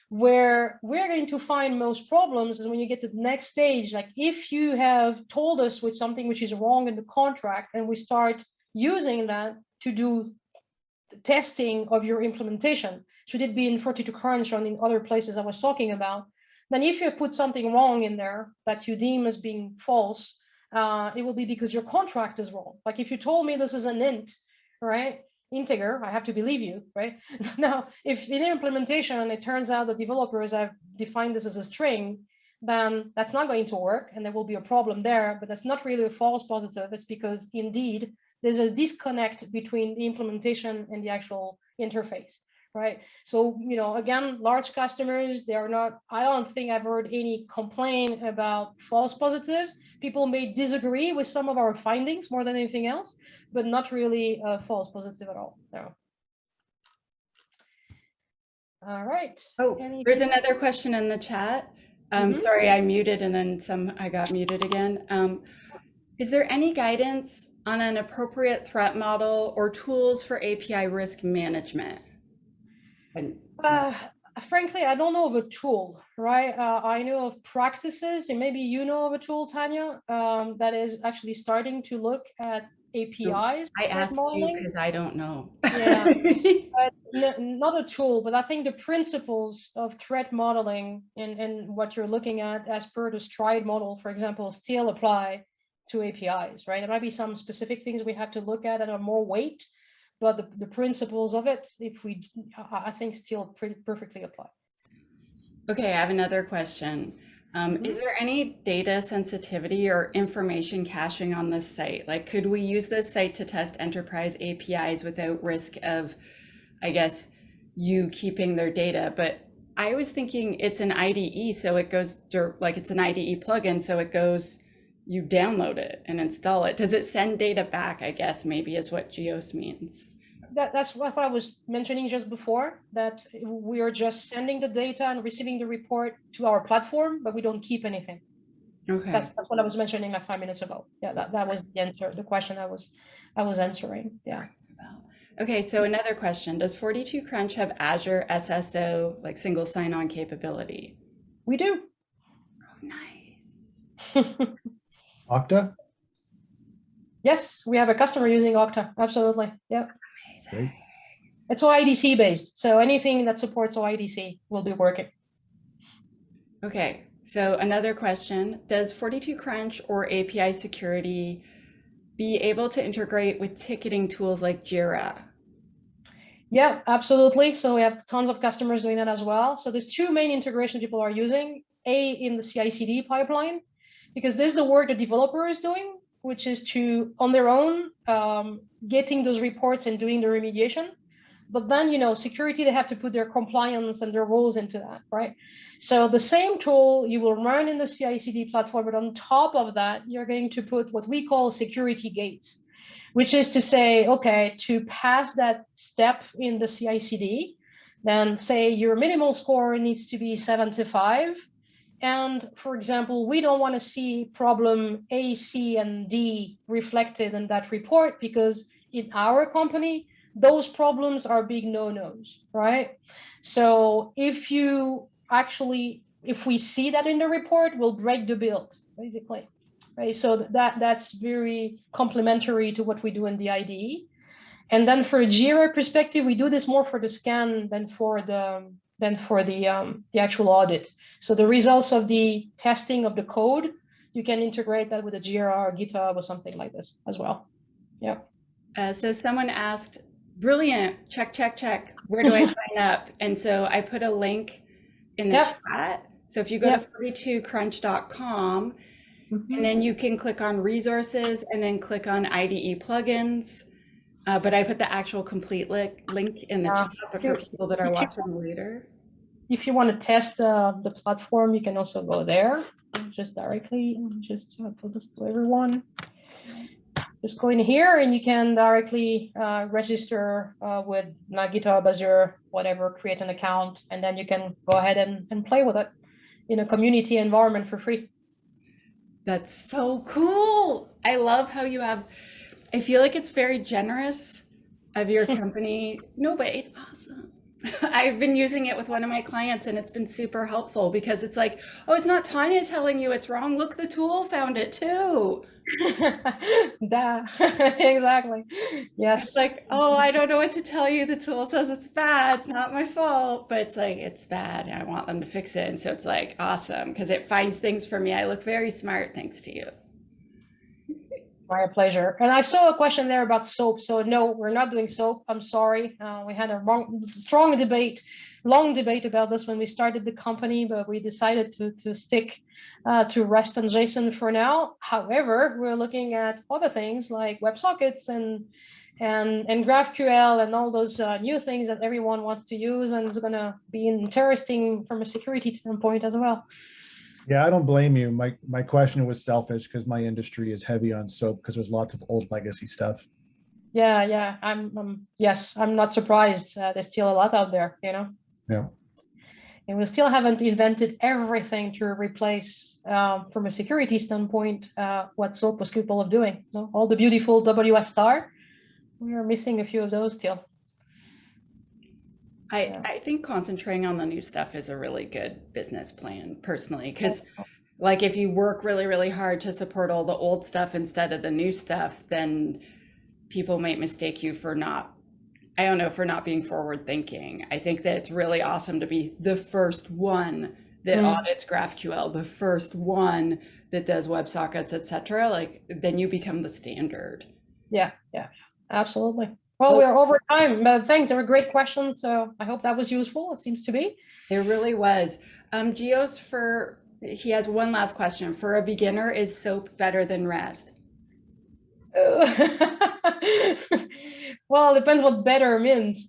Where we're going to find most problems is when you get to the next stage. Like if you have told us with something which is wrong in the contract and we start using that to do the testing of your implementation, should it be in 42 Crunch or in other places I was talking about, then if you have put something wrong in there that you deem as being false, it will be because your contract is wrong. Like if you told me this is an int, right? Integer, I have to believe you, right? Now, if in implementation it turns out the developers have defined this as a string, then that's not going to work and there will be a problem there, but that's not really a false positive. It's because indeed there's a disconnect between the implementation and the actual interface, right? So, again, large customers, they are not, I don't think I've heard any complaint about false positives. People may disagree with some of our findings more than anything else, but not really a false positive at all. No. All right. Oh, there's another question in the chat. Sorry, I muted and then I got muted again. Is there any guidance on an appropriate threat model or tools for API risk management? Frankly, I don't know of a tool, right? I know of practices, and maybe you know of a tool, Tanya, that is actually starting to look at APIs. I asked you because I don't know. Yeah, but not a tool, but I think the principles of threat modeling and what you're looking at as per the STRIDE model, for example, still apply to APIs, right? There might be some specific things we have to look at that are more weight, but the principles of it, I think still perfectly apply. Okay, I have another question. Is there any data sensitivity or information caching on this site? Like, could we use this site to test enterprise APIs without risk of, I guess, you keeping their data? But I was thinking it's an IDE, so it goes, like it's an IDE plugin, so it goes, you download it and install it. Does it send data back, I guess, maybe is what Geos means. That's what I was mentioning just before, that we are just sending the data and receiving the report to our platform, but we don't keep anything. Okay. That's what I was mentioning like 5 minutes ago. Yeah, that was the answer, the question I was answering. Yeah. Okay, so another question. Does 42 Crunch have Azure SSO, like single sign-on capability? We do. Oh, nice. Okta? Yes, we have a customer using Okta. Absolutely. Yeah. Great. It's OIDC based, so anything that supports OIDC will be working. Okay, so another question. Does 42 Crunch or API security be able to integrate with ticketing tools like Jira? Yeah, absolutely. So we have tons of customers doing that as well. So there's two main integrations people are using. A, in the CI/CD pipeline, because this is the work the developer is doing, which is to, on their own, getting those reports and doing the remediation. But then, security, they have to put their compliance and their rules into that, right? So the same tool you will run in the CI/CD platform, but on top of that, you're going to put what we call security gates, which is to say, okay, to pass that step in the CI/CD, then say your minimal score needs to be 75. And for example, we don't want to see problem A, C, and D reflected in that report because in our company, those problems are big no-nos, right? So if we see that in the report, we'll break the build, basically, right? So that's very complementary to what we do in the IDE. And then for a Jira perspective, we do this more for the scan than for the actual audit. So the results of the testing of the code, you can integrate that with a Jira or GitHub or something like this as well. Yeah. So someone asked, brilliant, check. Where do I sign up? And so I put a link in the chat. So if you go to 42crunch.com, and then you can click on resources and then click on IDE plugins. But I put the actual complete link in the chat, but for people that are watching later. If you want to test the platform, you can also go there just directly. Just put this to everyone. Just go in here and you can directly register with GitHub, Azure, whatever, create an account, and then you can go ahead and play with it in a community environment for free. That's so cool. I love how you have, I feel like it's very generous of your company. No, but it's awesome. I've been using it with one of my clients and it's been super helpful because it's like, oh, it's not Tanya telling you it's wrong. Look, the tool found it too. Exactly. Yes. It's like, oh, I don't know what to tell you. The tool says it's bad. It's not my fault, but it's like, it's bad and I want them to fix it. And so it's like, awesome, because it finds things for me. I look very smart thanks to you. My pleasure. And I saw a question there about soap. So no, we're not doing soap. I'm sorry. We had a long debate about this when we started the company, but we decided to stick to REST and JSON for now. However, we're looking at other things like WebSockets and GraphQL and all those new things that everyone wants to use, and it's going to be interesting from a security standpoint as well. Yeah, I don't blame you. My question was selfish because my industry is heavy on SOAP because there's lots of old legacy stuff. Yeah. Yes, I'm not surprised. There's still a lot out there, you know. Yeah. And we still haven't invented everything to replace, from a security standpoint, what SOAP was capable of doing. So all the beautiful WS star, we are missing a few of those still. I think concentrating on the new stuff is a really good business plan personally, because like if you work really, really hard to support all the old stuff instead of the new stuff, then people might mistake you for not being forward thinking. I think that it's really awesome to be the first one that audits GraphQL, the first one that does WebSockets, etc. Like then you become the standard. Yeah, absolutely. Well, we're over time, but thanks. They were great questions. So I hope that was useful. It seems to be. It really was. Gios, he has one last question. For a beginner, is SOAP better than REST? Well, it depends what better means.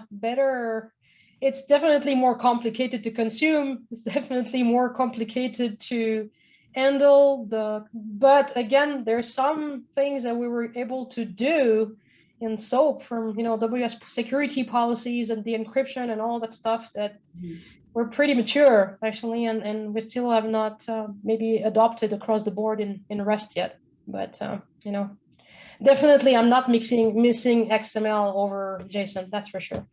Better. It's definitely more complicated to consume. It's definitely more complicated to handle but again, there's some things that we were able to do in SOAP from WS security policies and the encryption and all that stuff that were pretty mature actually, and we still have not maybe adopted across the board in REST yet. But definitely I'm not missing XML over JSON, that's for sure.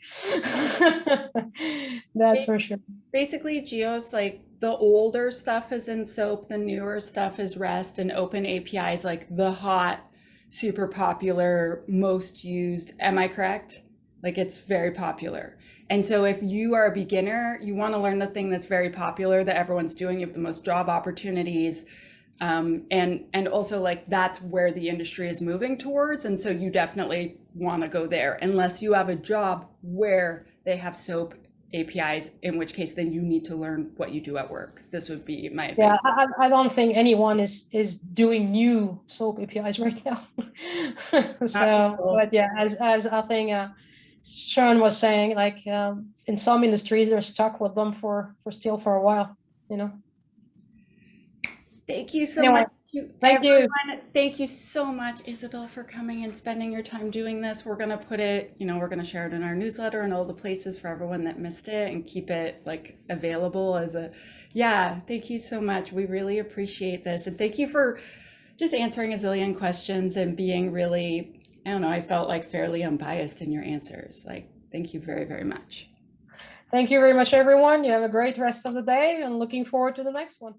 That's for sure. Basically, Gios, like the older stuff is in SOAP, the newer stuff is REST, and Open API is like the hot, super popular, most used. Am I correct? Like it's very popular. And so if you are a beginner, you want to learn the thing that's very popular that everyone's doing, you have the most job opportunities. And also like that's where the industry is moving towards. And so you definitely want to go there unless you have a job where they have SOAP APIs, in which case then you need to learn what you do at work. This would be my advice. Yeah, I don't think anyone is doing new SOAP APIs right now. So, but yeah, as I think Sean was saying, like in some industries they're stuck with them for a while, Thank you so much. Thank you. Thank you so much, Isabelle, for coming and spending your time doing this. We're going to put it, we're going to share it in our newsletter and all the places for everyone that missed it and keep it like available as thank you so much. We really appreciate this. And thank you for just answering a zillion questions and being really, I felt like fairly unbiased in your answers. Like, thank you very, very much. Thank you very much, everyone. You have a great rest of the day and looking forward to the next one.